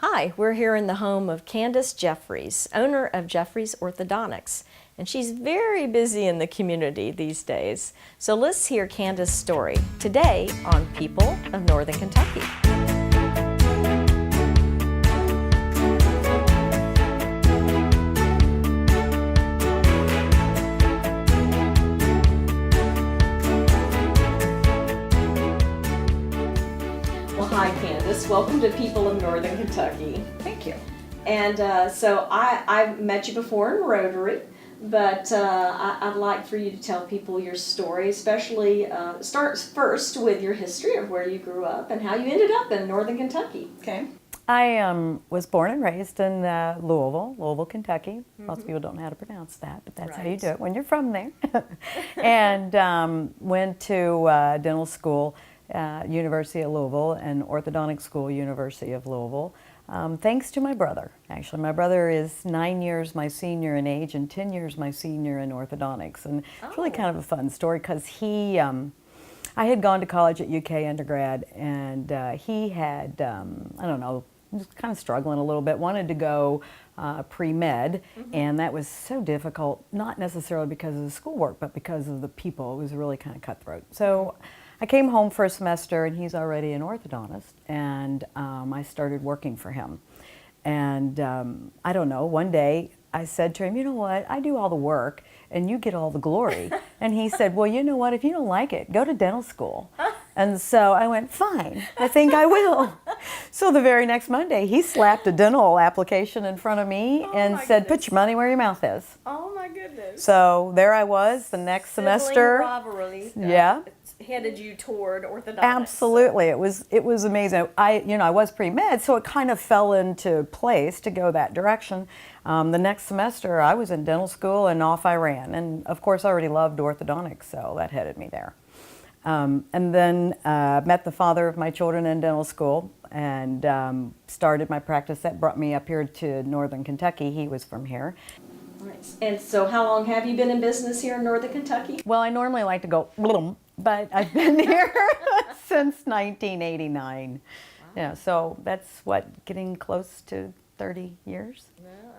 Hi, we're here in the home of Candyse Jeffries, owner of Jeffries Orthodontics, and she's very busy in the community these days. So let's hear Candyse's story today on People of Northern Kentucky. Well, hi Candyse, welcome to People of Northern Kentucky. Thank you. And so I've met you before in Rotary, but I'd like for you to tell people your story, especially start first with your history of where you grew up and how you ended up in Northern Kentucky. Okay. I was born and raised in Louisville, Kentucky. Most people don't know how to pronounce that, but that's how you do it when you're from there. And went to dental school, University of Louisville, and orthodontic school, University of Louisville. Thanks to my brother, actually. My brother is 9 years my senior in age and 10 years my senior in orthodontics. And it's really kind of a fun story because I had gone to college at UK undergrad, and he had, I don't know, just kind of struggling a little bit, wanted to go pre-med, and that was so difficult, not necessarily because of the schoolwork, but because of the people. It was really kind of cutthroat. So I came home for a semester, and he's already an orthodontist, and I started working for him. And I don't know, one day I said to him, you know what, I do all the work, and you get all the glory. And he said, well, you know what, if you don't like it, go to dental school. And so I went, fine, I think I will. So the very next Monday, he slapped a dental application in front of me and said, put your money where your mouth is. Oh my goodness. So there I was the next semester. Rivalry, yeah. Headed you toward orthodontics. Absolutely, it was amazing. I was pre-med, so it kind of fell into place to go that direction. The next semester, I was in dental school, and off I ran. And of course, I already loved orthodontics, so that headed me there. And then met the father of my children in dental school, and started my practice. That brought me up here to Northern Kentucky. He was from here. Right. And so how long have you been in business here in Northern Kentucky? Well, I normally like to go, but I've been here since 1989. Wow. Yeah, so that's getting close to 30 years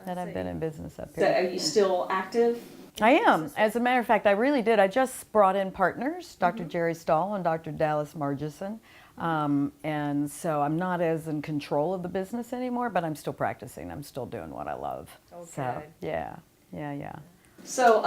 that I've been in business up here. So are you still active? I am. As a matter of fact, I really did. I just brought in partners, Dr. Jerry Stahl and Dr. Dallas Margison. And so I'm not as in control of the business anymore, but I'm still practicing. I'm still doing what I love. Okay. So, yeah. So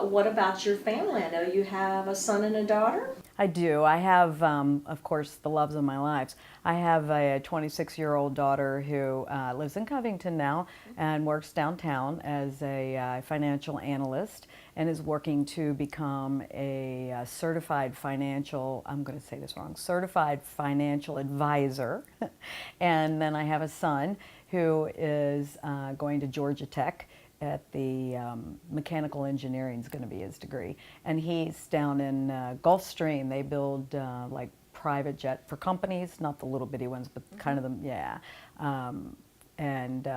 what about your family? I know you have a son and a daughter. I do. I have, of course, the loves of my lives. I have a 26-year-old daughter who lives in Covington now and works downtown as a financial analyst and is working to become a certified financial, I'm going to say this wrong, certified financial advisor. And then I have a son who is going to Georgia Tech at the mechanical engineering is going to be his degree. And he's down in Gulfstream. They build like private jet for companies, not the little bitty ones, but kind of them, yeah. And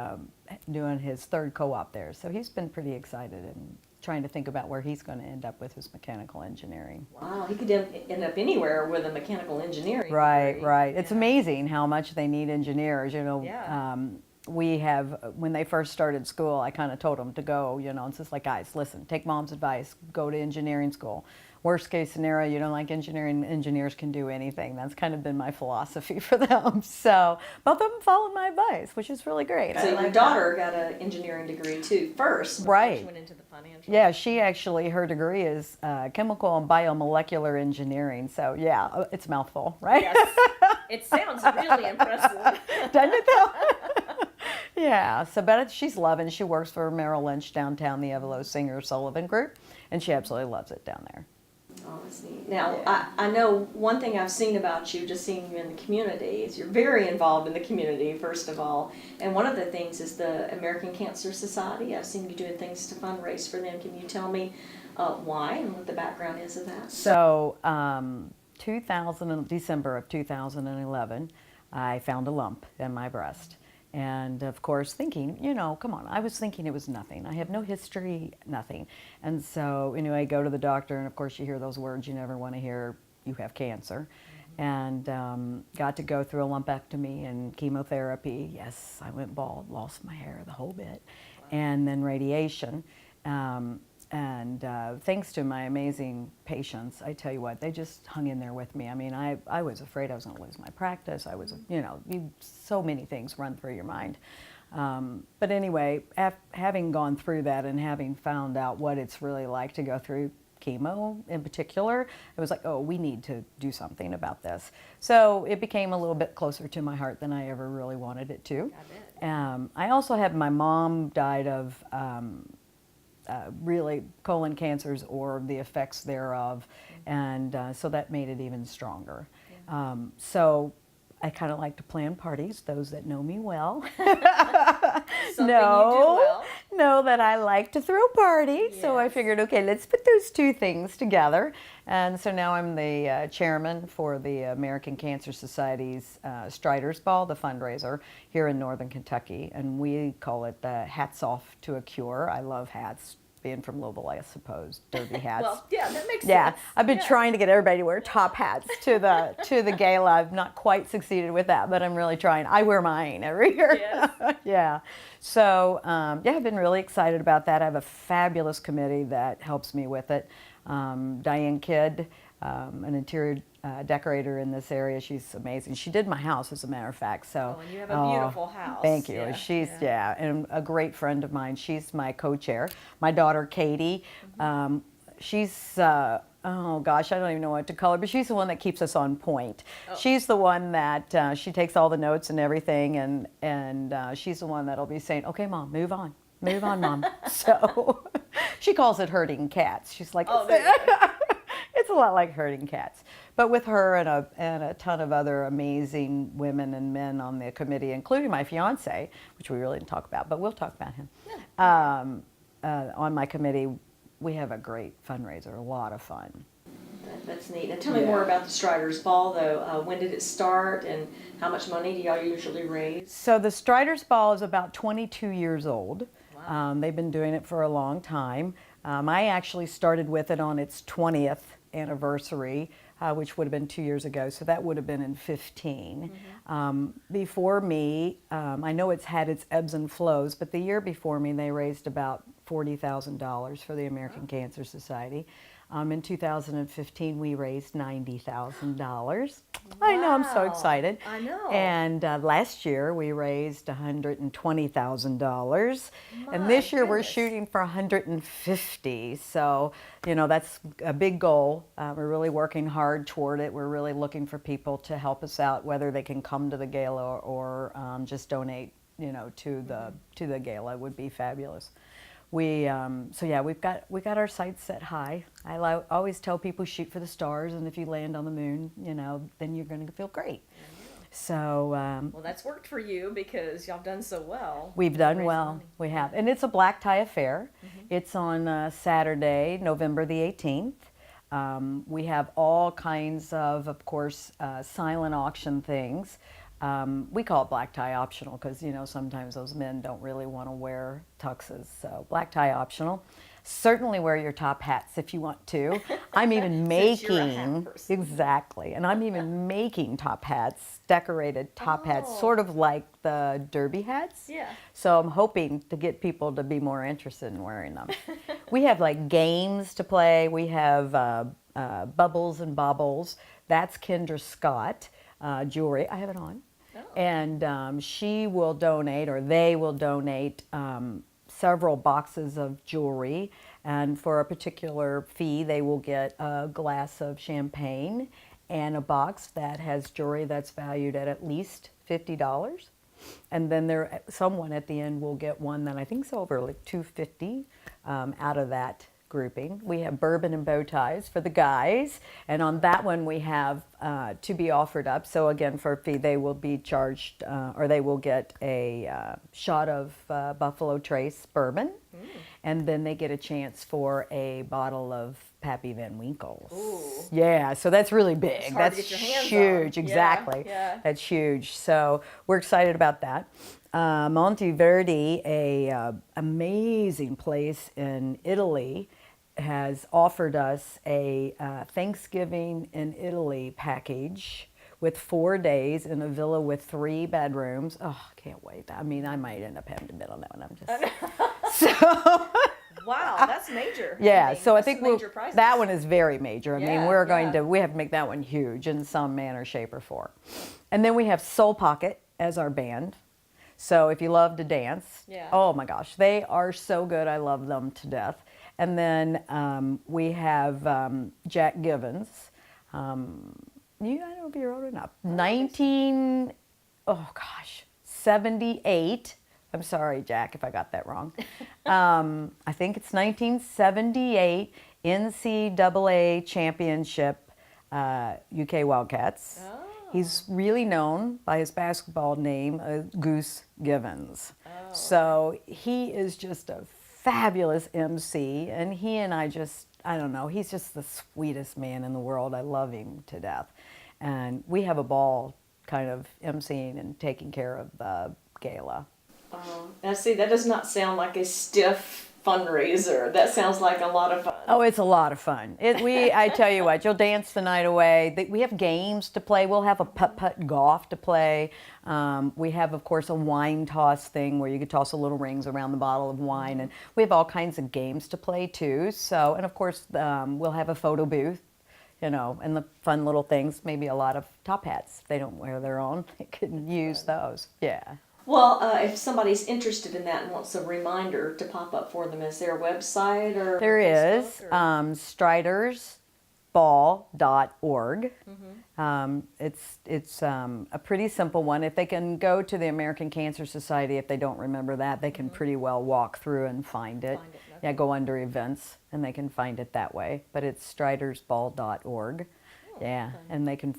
doing his third co-op there. So he's been pretty excited and trying to think about where he's going to end up with his mechanical engineering. Wow, he could end up anywhere with a mechanical engineering Right, degree. right. It's amazing how much they need engineers, you know. Yeah. We have, when they first started school, I kind of told them to go, you know, it's just like, guys, listen, take mom's advice, go to engineering school. Worst case scenario, you don't like engineering, engineers can do anything. That's kind of been my philosophy for them. So both of them followed my advice, which is really great. So your daughter got an engineering degree too first. Right. She went into the financial. Yeah, she actually, her degree is chemical and biomolecular engineering. So yeah, it's a mouthful, right? Yes. It sounds really impressive. Doesn't it though? Yeah, so but she's loving. She works for Merrill Lynch downtown, the Evelo Singer Sullivan Group, and she absolutely loves it down there. Oh, that's neat. Now, I know one thing I've seen about you, just seeing you in the community, is you're very involved in the community, first of all. And one of the things is the American Cancer Society. I've seen you doing things to fundraise for them. Can you tell me why and what the background is of that? So, December of 2011, I found a lump in my breast. And of course thinking, you know, come on, I was thinking it was nothing. I have no history, nothing. And so anyway, I go to the doctor, and of course you hear those words you never want to hear, you have cancer. and got to go through a lumpectomy and chemotherapy. Yes, I went bald, lost my hair, the whole bit, and then radiation. And thanks to my amazing patients, I tell you what, they just hung in there with me. I mean, I was afraid I was going to lose my practice. I was, you know, so many things run through your mind. But anyway, having gone through that and having found out what it's really like to go through chemo in particular, it was like, oh, we need to do something about this. So it became a little bit closer to my heart than I ever really wanted it to. I bet. I also had my mom died of really colon cancers or the effects thereof, and so that made it even stronger. So I kind of like to plan parties. Those that know me well know that I like to throw parties. Yes. So I figured, okay, let's put those two things together. And so now I'm the chairman for the American Cancer Society's Striders Ball, the fundraiser here in Northern Kentucky. And we call it Hats Off to a Cure. I love hats. Being from Louisville, I suppose, derby hats. Well, yeah, that makes sense. Yeah, I've been trying to get everybody to wear top hats to the gala. I've not quite succeeded with that, but I'm really trying. I wear mine every year. Yes. Yeah. So yeah, I've been really excited about that. I have a fabulous committee that helps me with it. Diane Kidd, an interior decorator in this area. She's amazing. She did my house, as a matter of fact. So, Oh, and you have a beautiful house. Thank you. Yeah, She's and a great friend of mine. She's my co-chair. My daughter Katie, she's oh gosh, I don't even know what to call her, but she's the one that keeps us on point. Oh. She's the one that she takes all the notes and everything, and she's the one that'll be saying, "Okay, Mom, move on." Move on, Mom. So she calls it herding cats. She's like, Oh, there you go. it's a lot like herding cats. But with her and a ton of other amazing women and men on the committee, including my fiance, which we really didn't talk about, but we'll talk about him. Yeah. On my committee, we have a great fundraiser, a lot of fun. That's neat. Now tell me more about the Striders Ball, though. When did it start, and how much money do y'all usually raise? So the Striders Ball is about 22 years old. Wow. They've been doing it for a long time. I actually started with it on its 20th anniversary, which would have been 2 years ago, so that would have been in 15. Before me, I know it's had its ebbs and flows, but the year before me they raised about $40,000 for the American Cancer Society. In 2015 we raised $90,000. I know, I'm so Wow. excited. I know. And last year we raised $120,000, and this year we're goodness. shooting for $150,000. So, you know, that's a big goal. We're really working hard toward it. We're really looking for people to help us out, whether they can come to the gala or just donate, you know, to the gala would be fabulous. So yeah, we've got our sights set high. I always tell people, shoot for the stars, and if you land on the moon, you know, then you're going to feel great. So Well, that's worked for you because y'all done so well. we've done Raised well. money. We have, and it's a black tie affair. It's on Saturday, November the 18th. We have all kinds of course, silent auction things. We call it black tie optional because, you know, sometimes those men don't really want to wear tuxes. So black tie optional. Certainly wear your top hats if you want to. I'm even Since you're a hat making, person. exactly, and I'm even making top hats, decorated top hats, Oh. sort of like the derby hats. Yeah. So I'm hoping to get people to be more interested in wearing them. We have like games to play. We have bubbles and bobbles. That's Kendra Scott jewelry. I have it on. Oh. And she will donate, or they will donate, several boxes of jewelry, and for a particular fee they will get a glass of champagne and a box that has jewelry that's valued at least $50. And then someone at the end will get one that I think is over like $250 out of that grouping. We have bourbon and bow ties for the guys, and on that one we have to be offered up. So again, for a fee they will be charged, or they will get a shot of Buffalo Trace bourbon, and then they get a chance for a bottle of Pappy Van Winkle's. Ooh. Yeah, so that's really big. It's hard That's to get your hands huge, on. exactly. Yeah. That's huge. So we're excited about that. Monteverdi, a amazing place in Italy, has offered us a Thanksgiving in Italy package with 4 days in a villa with 3 bedrooms. Oh, I can't wait. I mean, I might end up having to bid on that one. I'm just so. Wow, that's major. Yeah, I mean, so I that's think some major prizes. that one is very major. I mean, Yeah, we're going yeah. to, we have to make that one huge in some manner, shape, or form. And then we have Soul Pocket as our band. So if you love to dance, Yeah. oh my gosh, they are so good. I love them to death. And then we have Jack Givens. I don't know if you're old enough. 78. I'm sorry, Jack, if I got that wrong. I think it's 1978 NCAA Championship UK Wildcats. Oh. He's really known by his basketball name, Goose Givens. Oh. So he is just a fabulous MC, and he and I don't know, he's just the sweetest man in the world. I love him to death. And we have a ball kind of emceeing and taking care of the gala. Now see, that does not sound like a stiff fundraiser. That sounds like a lot of fun. Oh, it's a lot of fun. I tell you what, you'll dance the night away. We have games to play. We'll have a putt-putt golf to play. We have, of course, a wine toss thing where you could toss a little rings around the bottle of wine. And we have all kinds of games to play, too. So, and of course, we'll have a photo booth, and the fun little things, maybe a lot of top hats. If they don't wear their own, they can use those. Yeah. Well, if somebody's interested in that and wants a reminder to pop up for them, is there a website or? There is stridersball.org. It's a pretty simple one. If they can go to the American Cancer Society, if they don't remember that, they can pretty well walk through and find it. Okay. Yeah, go under events and they can find it that way. But it's stridersball.org. Yeah, okay. and they can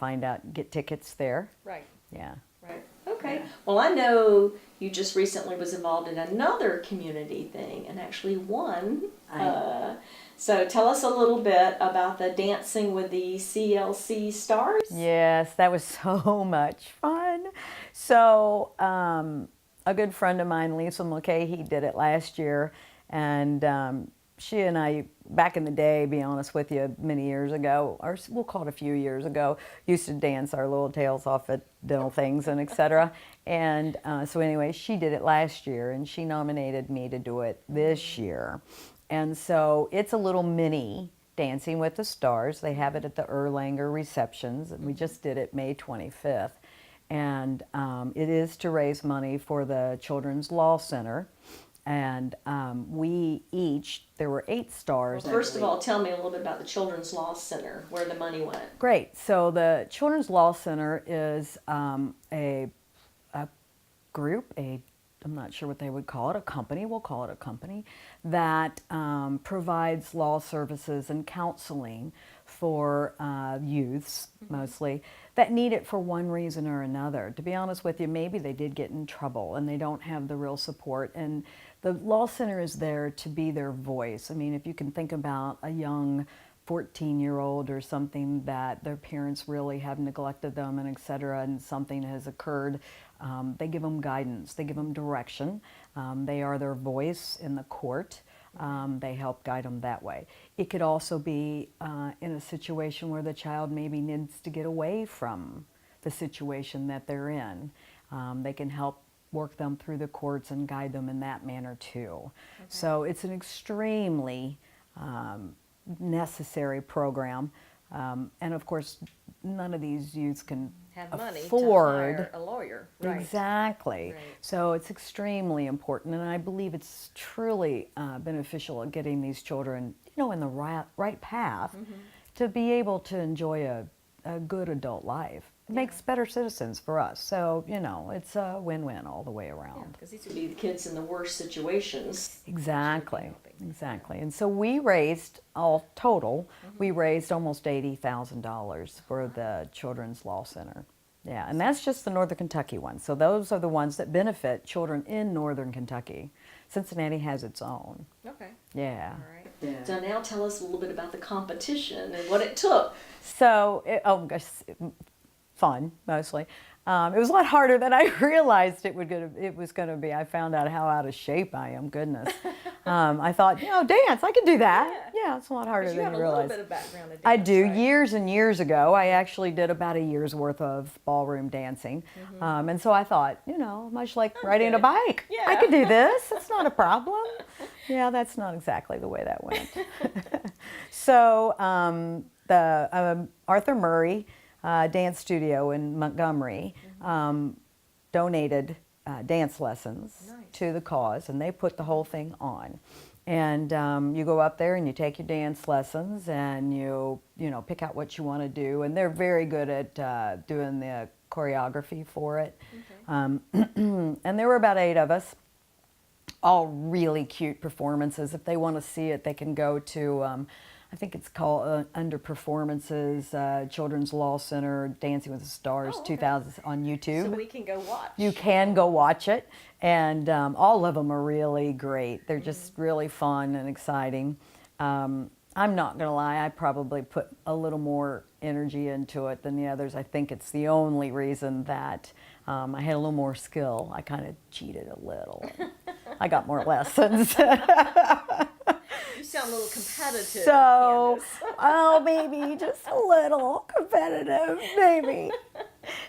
get tickets there. Right. Yeah. Right. Okay. Yeah. Well, I know you just recently was involved in another community thing and actually won. So tell us a little bit about the dancing with the CLC Stars. Yes, that was so much fun. So a good friend of mine, Lisa Mulcahy, did it last year, and she and I, back in the day, be honest with you, many years ago, or we'll call it a few years ago, used to dance our little tails off at dental things and etc. And so anyway, she did it last year, and she nominated me to do it this year. And so it's a little mini Dancing with the Stars. They have it at the Erlanger Receptions, and we just did it May 25th. And it is to raise money for the Children's Law Center. And there were 8 stars. Well, first of all, tell me a little bit about the Children's Law Center, where the money went. Great. So the Children's Law Center is a group, I'm not sure what they would call it, a company, we'll call it a company, that provides law services and counseling for youths, mostly, that need it for one reason or another. To be honest with you, maybe they did get in trouble and they don't have the real support. And the Law Center is there to be their voice. I mean, if you can think about a young 14-year-old or something that their parents really have neglected them and et cetera, and something has occurred, they give them guidance, they give them direction. They are their voice in the court. They help guide them that way. It could also be in a situation where the child maybe needs to get away from the situation that they're in. They can help work them through the courts and guide them in that manner too. Okay. So it's an extremely necessary program. And of course, none of these youths can have money afford to hire a lawyer. Right. Exactly. Right. So it's extremely important, and I believe it's truly beneficial at getting these children, in the right path to be able to enjoy a good adult life. It makes better citizens for us. So, it's a win-win all the way around. Because these would be the kids in the worst situations. Exactly. Exactly. And so we raised, all total, we raised almost $80,000 for the Children's Law Center. Yeah, and that's just the Northern Kentucky one. So those are the ones that benefit children in Northern Kentucky. Cincinnati has its own. Okay. Yeah. All right. Yeah. So now tell us a little bit about the competition and what it took. So, fun, mostly. It was a lot harder than I realized it was going to be. I found out how out of shape I am. Goodness. I thought, dance, I could do that. Yeah, it's a lot harder than you realize. You have a little bit of background in dance. I do. Right? Years and years ago, I actually did about a year's worth of ballroom dancing. And so I thought, much like riding a bike, I could do this. It's not a problem. Yeah, that's not exactly the way that went. So the Arthur Murray Dance Studio in Montgomery donated dance lessons to the cause, and they put the whole thing on. And you go up there and you take your dance lessons, and you pick out what you want to do, and they're very good at doing the choreography for it. And there were about 8 of us, all really cute performances. If they want to see it, they can go to I think it's called Under Performances, Children's Law Center, Dancing with the Stars 2000 on YouTube. So we can go watch. You can go watch it, and all of them are really great. They're just really fun and exciting. I'm not going to lie, I probably put a little more energy into it than the others. I think it's the only reason that I had a little more skill. I kind of cheated a little. I got more lessons. You sound a little competitive. So, maybe just a little competitive, maybe.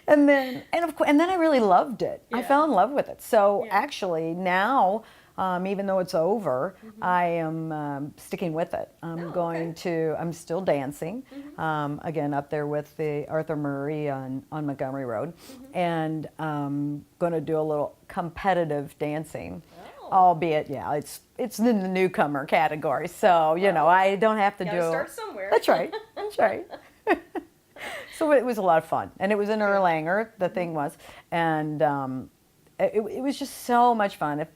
And then I really loved it. I fell in love with it. So actually now, even though it's over, I am sticking with it. I'm still dancing, again, up there with the Arthur Murray on Montgomery Road, and going to do a little competitive dancing. Albeit, it's in the newcomer category, so I don't have to do. Start somewhere. That's right. That's right. So it was a lot of fun, and it was in Erlanger. The thing was, and it was just so much fun. If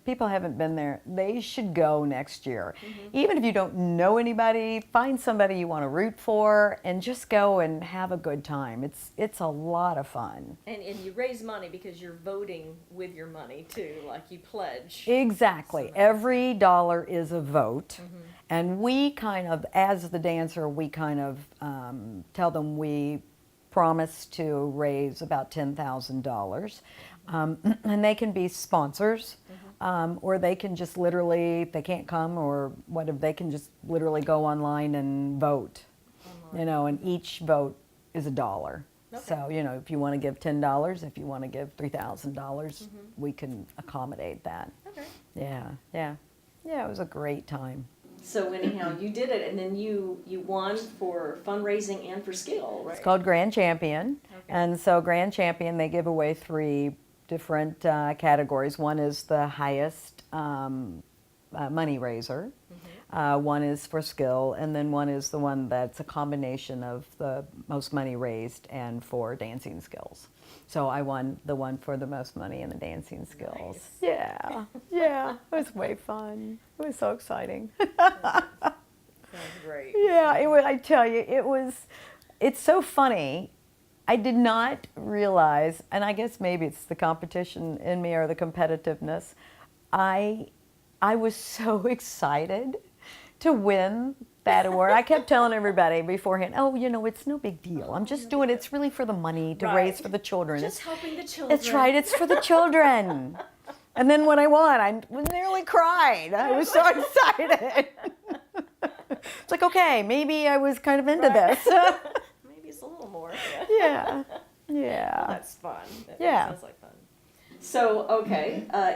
people haven't been there, they should go next year. Even if you don't know anybody, find somebody you want to root for, and just go and have a good time. It's a lot of fun. And you raise money because you're voting with your money too, like you pledge. Exactly. Every dollar is a vote. And we kind of, as the dancer, we kind of tell them we promise to raise about $10,000. And they can be sponsors, or they can just literally, if they can't come or whatever, they can just literally go online and vote. And each vote is $1. So, if you want to give $10, if you want to give $3,000, we can accommodate that. Yeah, it was a great time. So anyhow, you did it, and then you won for fundraising and for skill, right? It's called Grand Champion. And so Grand Champion, they give away 3 different categories. One is the highest money raiser. One is for skill, and then one is the one that's a combination of the most money raised and for dancing skills. So I won the one for the most money and the dancing skills. Nice. Yeah, it was way fun. It was so exciting. Sounds great. Yeah, I tell you, it's so funny. I did not realize, and I guess maybe it's the competition in me or the competitiveness, I was so excited to win that award. I kept telling everybody beforehand, it's no big deal. I'm just doing it. It's really for the money to raise for the children. Just helping the children. That's right. It's for the children. And then when I won, I nearly cried. I was so excited. It's like, okay, maybe I was kind of into this. Maybe it's a little more. Yeah. Well, that's fun. That sounds like fun. So,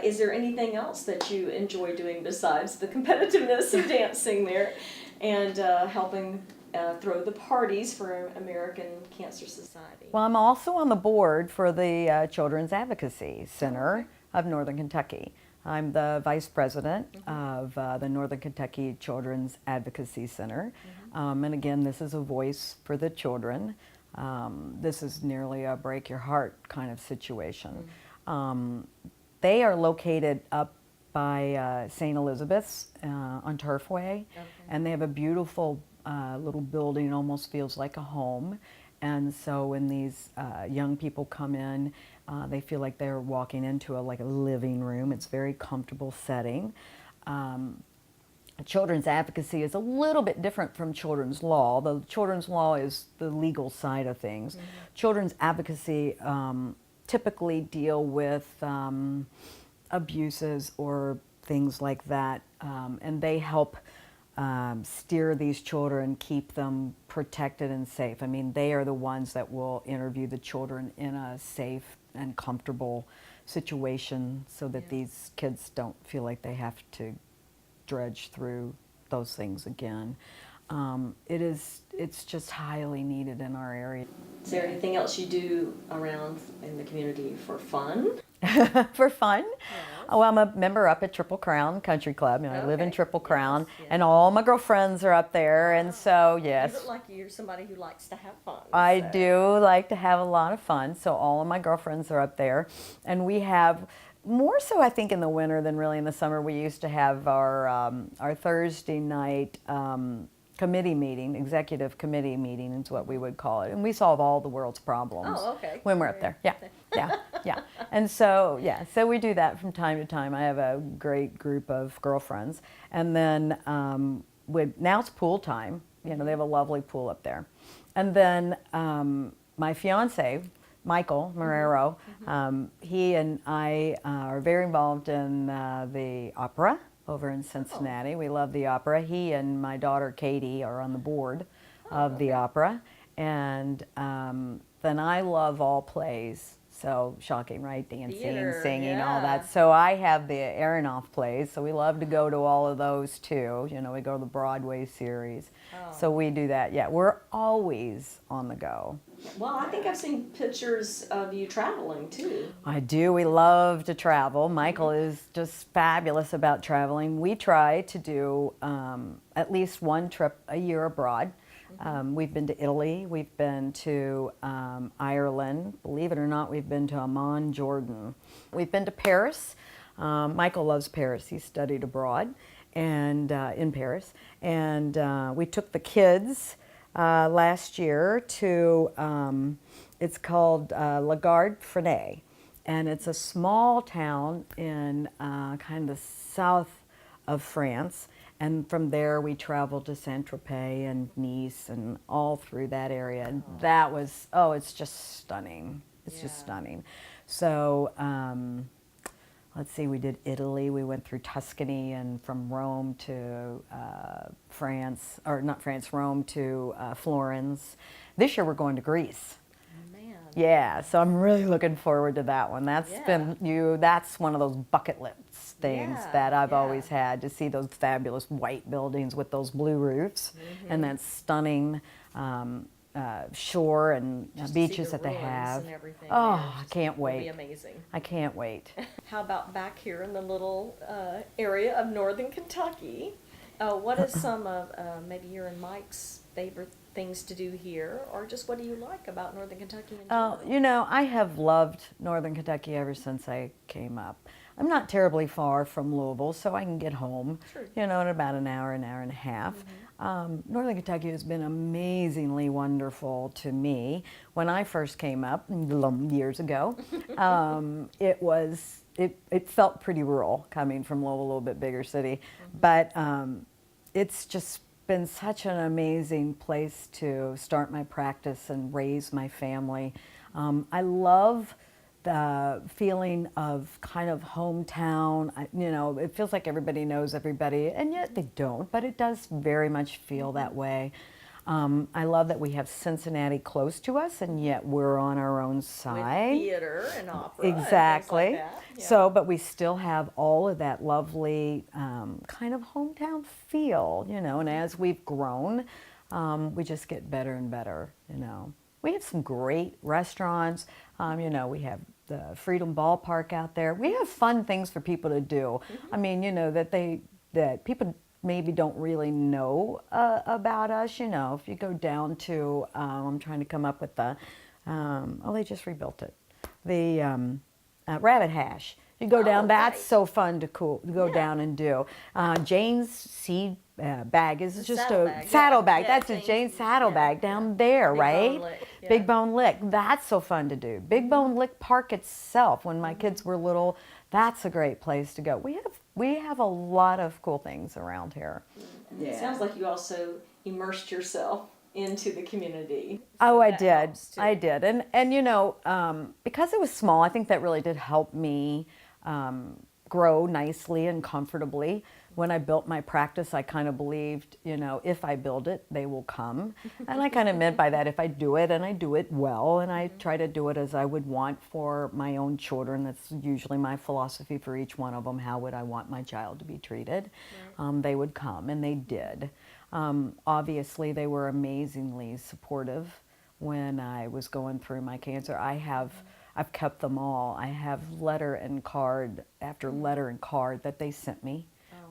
is there anything else that you enjoy doing besides the competitiveness of dancing there and helping throw the parties for American Cancer Society? Well, I'm also on the board for the Children's Advocacy Center of Northern Kentucky. I'm the vice president of the Northern Kentucky Children's Advocacy Center. And again, this is a voice for the children. This is nearly a break your heart kind of situation. They are located up by St. Elizabeth's on Turfway, and they have a beautiful little building, almost feels like a home. And so when these young people come in, they feel like they're walking into a living room. It's a very comfortable setting. Children's advocacy is a little bit different from children's law. The children's law is the legal side of things. Children's advocacy typically deal with abuses or things like that, and they help steer these children, keep them protected and safe. I mean, they are the ones that will interview the children in a safe and comfortable situation so that these kids don't feel like they have to dredge through those things again. It's just highly needed in our area. Is there anything else you do around in the community for fun? For fun? Yes. Oh, I'm a member up at Triple Crown Country Club. I live in Okay. Triple Crown, Yes. and all my girlfriends are up there, and so You yes. look like you're somebody who likes to have fun. I so. do like to have a lot of fun, so all of my girlfriends are up there. And we have, more so I think in the winter than really in the summer, we used to have our Thursday night committee meeting, executive committee meeting is what we would call it. And we solve all the world's problems Oh, okay. when we're up there. Yeah. And so, so we do that from time to time. I have a great group of girlfriends. And then now it's pool time. They have a lovely pool up there. And then my fiance, Michael Marrero, he and I are very involved in the opera over in Cincinnati. We love the opera. He and my daughter Katie are on the board of the opera. And then I love all plays. So shocking, right? Dancing, Theater, singing, all yeah. that. So I have the Aronoff plays. So we love to go to all of those too. We go to the Broadway series. Oh. So we do that. Yeah, we're always on the go. Well, I think I've seen pictures of you traveling too. I do. We love to travel. Michael is just fabulous about traveling. We try to do at least one trip a year abroad. We've been to Italy. We've been to Ireland. Believe it or not, we've been to Amman, Jordan. We've been to Paris. Michael loves Paris. He studied abroad and in Paris. And we took the kids last year to, it's called La Garde-Freinet, and it's a small town in kind of the south of France, and from there we traveled to Saint-Tropez and Nice and all through that area, and that was, it's just stunning. It's just stunning. So let's see, we did Italy, we went through Tuscany, and from Rome to France, or not France, Rome to Florence. This year we're going to Greece. Man. Yeah, so I'm really looking forward to that one. That's that's one of those bucket list things that I've always had, to see those fabulous white buildings with those blue roofs and that stunning shore and Just to beaches see the that they ruins have. and everything. Oh, Yeah, I can't it'll wait. be amazing. I can't wait. How about back here in the little area of northern Kentucky? What is some of maybe your and Mike's favorite things to do here, or just what do you like about northern Kentucky in general? I have loved northern Kentucky ever since I came up. I'm not terribly far from Louisville, so I can get home, True. in about an hour and a half. Northern Kentucky has been amazingly wonderful to me. When I first came up years ago, it felt pretty rural coming from Louisville, a little bit bigger city, but it's just been such an amazing place to start my practice and raise my family. I love the feeling of kind of hometown. It feels like everybody knows everybody, and yet they don't, but it does very much feel that way. I love that we have Cincinnati close to us, and yet we're on our own side. With theater and opera. Exactly. And things like that. Yeah. So, but we still have all of that lovely kind of hometown feel, and as we've grown, we just get better and better, We have some great restaurants. We have the Freedom Ballpark out there. We have fun things for people to do. I mean, that people maybe don't really know about us. If you go down to, I'm trying to come up with they just rebuilt it. The Rabbit Hash. You go down, that's so fun to go down and do. Jane's Seed Bag is just saddlebag, a saddlebag. yeah. That's a Jane's saddlebag down there, right? Bone Lick, yeah. Big Bone Lick. That's so fun to do. Big Bone Lick Park itself, when my kids were little, that's a great place to go. We we have a lot of cool things around here. And it sounds like you also immersed yourself into the community. Oh, I that did. helps, too. I did. And you know, because it was small, I think that really did help me grow nicely and comfortably. When I built my practice, I kind of believed, you know, if I build it, they will come. And I kind of meant by that, if I do it and I do it well, and I try to do it as I would want for my own children, that's usually my philosophy for each one of them, how would I want my child to be treated? Right. They would come, and they did. Obviously, they were amazingly supportive when I was going through my cancer. I've kept them all. I have letter and card after letter and card that they sent me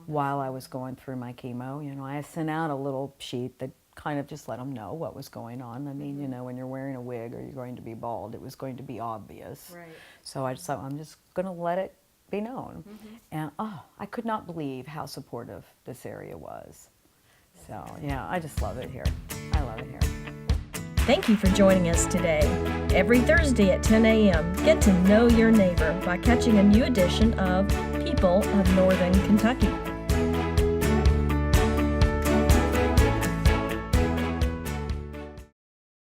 while I was going through my chemo. You know, I sent out a little sheet that kind of just let them know what was going on. I mean, you know, when you're wearing a wig or you're going to be bald, it was going to be obvious. Right. So I just thought, I'm just going to let it be known. And I could not believe how supportive this area was. So yeah, I just love it here. I love it here. Thank you for joining us today. Every Thursday at 10 a.m., get to know your neighbor by catching a new edition of People of Northern Kentucky.